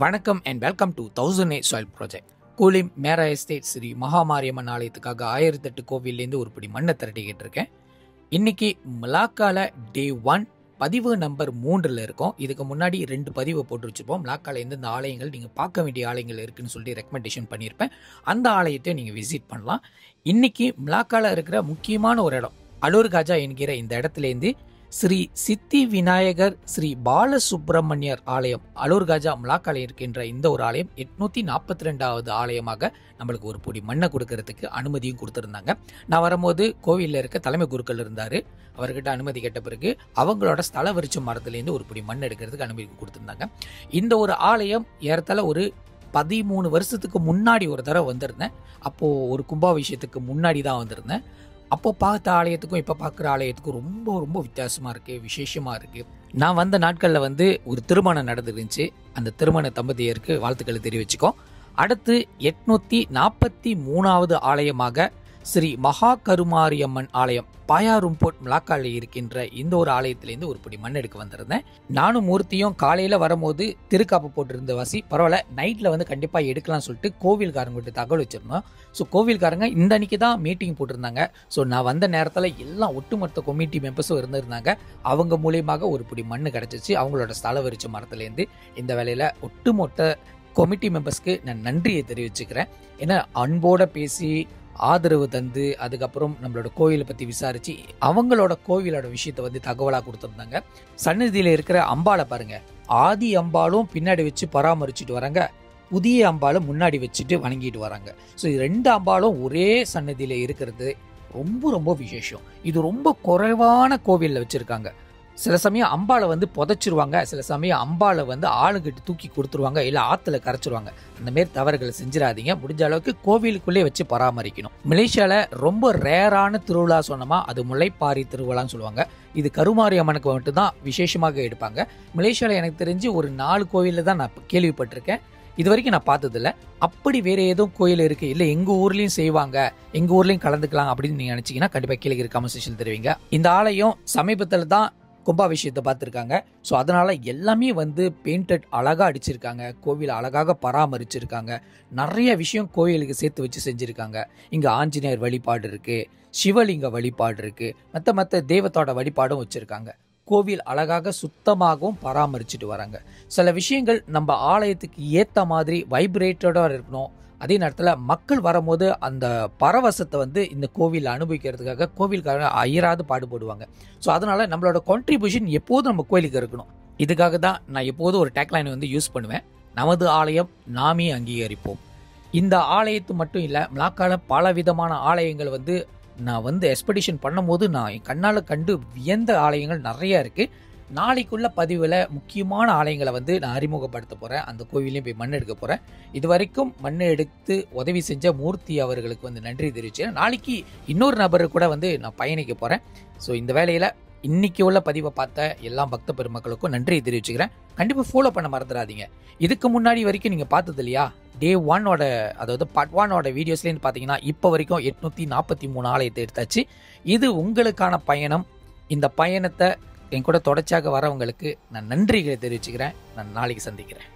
வணக்கம் and welcome to 1000 soil project. Kulim மேரா estate Sri Mahamariamman ஆலயத்துக்காக 1008 கோவில்லேருந்து ஒரு பிடி மண்ணை திரட்டிக்கிட்டு இருக்கேன். இன்னைக்கு மலாக்கால டே 1 பதிவு நம்பர் 3ல் இருக்கோம். இதுக்கு முன்னாடி 2 பதிவை போட்டு வச்சுருப்போம். மலாக்கால எந்தெந்த ஆலயங்கள் நீங்கள் பார்க்க வேண்டிய ஆலயங்கள் இருக்குன்னு சொல்லி ரெக்கமெண்டேஷன் பண்ணியிருப்பேன். அந்த ஆலயத்தை நீங்கள் விசிட் பண்ணலாம். இன்னைக்கு மலாக்கால இருக்கிற முக்கியமான ஒரு இடம் அலூர் காஜா என்கிற இந்த இடத்துலேருந்து ஸ்ரீ சித்தி விநாயகர் ஸ்ரீ பாலசுப்ரமணியர் ஆலயம் அலூர் காஜா மலாக்கால இருக்கின்ற இந்த ஒரு ஆலயம் 842வது ஆலயமாக நம்மளுக்கு ஒரு பொடி மண்ணை கொடுக்கறதுக்கு அனுமதியும் கொடுத்துருந்தாங்க. நான் வரும்போது கோவிலில் இருக்க தலைமை குருக்கள் இருந்தார். அவர்கிட்ட அனுமதி கேட்ட பிறகு அவங்களோட ஸ்தல விருட்ச மரத்துலேருந்து ஒரு பொடி மண் எடுக்கிறதுக்கு அனுமதி கொடுத்துருந்தாங்க. இந்த ஒரு ஆலயம் ஏறத்தாழ ஒரு 13 வருஷத்துக்கு முன்னாடி ஒரு தடவை வந்திருந்தேன். அப்போது ஒரு கும்பாபிஷேகத்துக்கு முன்னாடி தான் வந்திருந்தேன். அப்போ பார்த்த ஆலயத்துக்கும் இப்போ பார்க்குற ஆலயத்துக்கும் ரொம்ப ரொம்ப வித்தியாசமாக இருக்குது, விசேஷமாக இருக்குது. நான் வந்த நாட்களில் ஒரு திருமணம் நடந்துருந்துச்சு. அந்த திருமண தம்பதியருக்கு வாழ்த்துக்களை தெரிவிச்சுக்கோ. அடுத்து 843வது ஆலயமாக ஸ்ரீ மகா கருமாரியம்மன் ஆலயம் பாயாரும்போட் மலாக்காவில் இருக்கின்ற இந்த ஒரு ஆலயத்திலேருந்து ஒரு பிடி மண் எடுக்க வந்திருந்தேன். நானும் மூர்த்தியும் காலையில் வரும்போது திருக்காப்பு போட்டிருந்த வாசி பரவாயில்ல, நைட்டில் கண்டிப்பாக எடுக்கலாம்னு சொல்லிட்டு கோவில்காரங்கிட்ட தகவல் வச்சுருந்தோம். ஸோ கோவில்காரங்க இந்த அன்னைக்கு தான் மீட்டிங் போட்டிருந்தாங்க. ஸோ நான் வந்த நேரத்தில் எல்லாம் ஒட்டுமொத்த கமிட்டி மெம்பர்ஸும் இருந்திருந்தாங்க. அவங்க மூலியமாக ஒரு பிடி மண் கிடச்சிச்சு. அவங்களோட ஸ்தல விருட்ச மரத்துலேருந்து இந்த வேலையில் ஒட்டுமொத்த கமிட்டி மெம்பர்ஸ்க்கு நான் நன்றியை தெரிவிச்சுக்கிறேன். ஏன்னா அன்போடு பேசி ஆதரவு தந்து அதுக்கப்புறம் நம்மளோட கோவிலை பற்றி விசாரித்து அவங்களோட கோவிலோட விஷயத்தை தகவலாக கொடுத்துருந்தாங்க. சன்னதியில் இருக்கிற அம்பாளை பாருங்க, ஆதி அம்பாலும் பின்னாடி வச்சு பராமரிச்சுட்டு வராங்க, புதிய அம்பாலும் முன்னாடி வச்சுட்டு வணங்கிட்டு வராங்க. ஸோ இது 2 அம்பாலும் ஒரே சன்னதியில் இருக்கிறது ரொம்ப ரொம்ப விசேஷம். இது ரொம்ப குறைவான கோவிலில் வச்சுருக்காங்க. சில சமயம் அம்பாளை புதைச்சிருவாங்க, சில சமயம் அம்பாளை ஆளுகிட்டு தூக்கி கொடுத்துருவாங்க, இல்லை ஆற்றுல கரைச்சிருவாங்க. அந்த மாரி தவறுகளை செஞ்சிடாதீங்க. முடிஞ்ச அளவுக்கு கோவிலுக்குள்ளே வச்சு பராமரிக்கணும். மலேசியாவில் ரொம்ப ரேரான திருவிழா சொன்னோமா அது முல்லைப்பாரி திருவிழான்னு சொல்லுவாங்க. இது கருமாரி அம்மனுக்கு மட்டும்தான் விசேஷமாக எடுப்பாங்க. மலேசியாவில் எனக்கு தெரிஞ்சு ஒரு 4 கோவிலில் தான் நான் கேள்விப்பட்டிருக்கேன். இது வரைக்கும் நான் பார்த்ததில்ல. அப்படி வேறு எதுவும் கோயில் இருக்குது இல்லை எங்கள் ஊர்லேயும் செய்வாங்க, எங்கள் ஊர்லேயும் கலந்துக்கலாம் அப்படின்னு நீங்கள் நினச்சிங்கன்னா கண்டிப்பாக கீழே கமெண்ட் செக்ஷன் தெரிவிங்க. இந்த ஆலயம் சமீபத்தில் தான் கும்பாபிஷேகத்தை பார்த்துருக்காங்க. ஸோ அதனால் எல்லாமே பெயிண்டட் அழகாக அடிச்சிருக்காங்க. கோவில் அழகாக பராமரிச்சிருக்காங்க. நிறைய விஷயம் கோவிலுக்கு சேர்த்து வச்சு செஞ்சுருக்காங்க. இங்கே ஆஞ்சநேயர் வழிபாடு இருக்குது, சிவலிங்க வழிபாடு இருக்குது, மற்ற தெய்வத்தோட வழிபாடும் வச்சுருக்காங்க. கோவில் அழகாக சுத்தமாகவும் பராமரிச்சுட்டு வராங்க. சில விஷயங்கள் நம்ம ஆலயத்துக்கு ஏற்ற மாதிரி வைப்ரேட்டடாக இருக்கணும். அதே நேரத்தில் மக்கள் வரும்போது அந்த பரவசத்தை இந்த கோவில் அனுபவிக்கிறதுக்காக கோவிலுக்காக அயராது பாடுபடுவாங்க. ஸோ அதனால் நம்மளோட கான்ட்ரிபியூஷன் எப்போதும் நம்ம கோயிலுக்கு இருக்கணும். இதுக்காக தான் நான் எப்போதும் ஒரு டேக்லைன் யூஸ் பண்ணுவேன், நமது ஆலயம் நாமே அங்கீகரிப்போம். இந்த ஆலயத்து மட்டும் இல்லை, மலாக்கால பல விதமான ஆலயங்கள் நான் எக்ஸ்பெடிஷன் பண்ணும்போது நான் என் கண்ணால் கண்டு வியந்த ஆலயங்கள் நிறையா இருக்குது. நாளைக்குள்ள பதிவில் முக்கியமான ஆலயங்களை நான் அறிமுகப்படுத்த போகிறேன். அந்த கோவிலையும் போய் மண் எடுக்க போகிறேன். இது வரைக்கும் மண் எடுத்து உதவி செஞ்ச மூர்த்தி அவர்களுக்கு நன்றி தெரிவிச்சேன். நாளைக்கு இன்னொரு நபரு கூட நான் பயணிக்க போகிறேன். ஸோ இந்த வேலையில் இன்னைக்கு உள்ள பதிவை பார்த்த எல்லா பக்த பெருமக்களுக்கும் நன்றி தெரிவிச்சுக்கிறேன். கண்டிப்பாக ஃபாலோ பண்ண மறந்துடாதீங்க. இதுக்கு முன்னாடி வரைக்கும் நீங்கள் பார்த்தது இல்லையா, டே 1ஓட அதாவது பார்ட் 1ஓட வீடியோஸ்லேருந்து பார்த்தீங்கன்னா இப்போ வரைக்கும் 843 ஆலயத்தை எடுத்தாச்சு. இது உங்களுக்கான பயணம். இந்த பயணத்தை என் கூட தொடர்ச்சியாக வரவங்களுக்கு நான் நன்றிகளை தெரிவிச்சுக்கிறேன். நான் நாளைக்கு சந்திக்கிறேன்.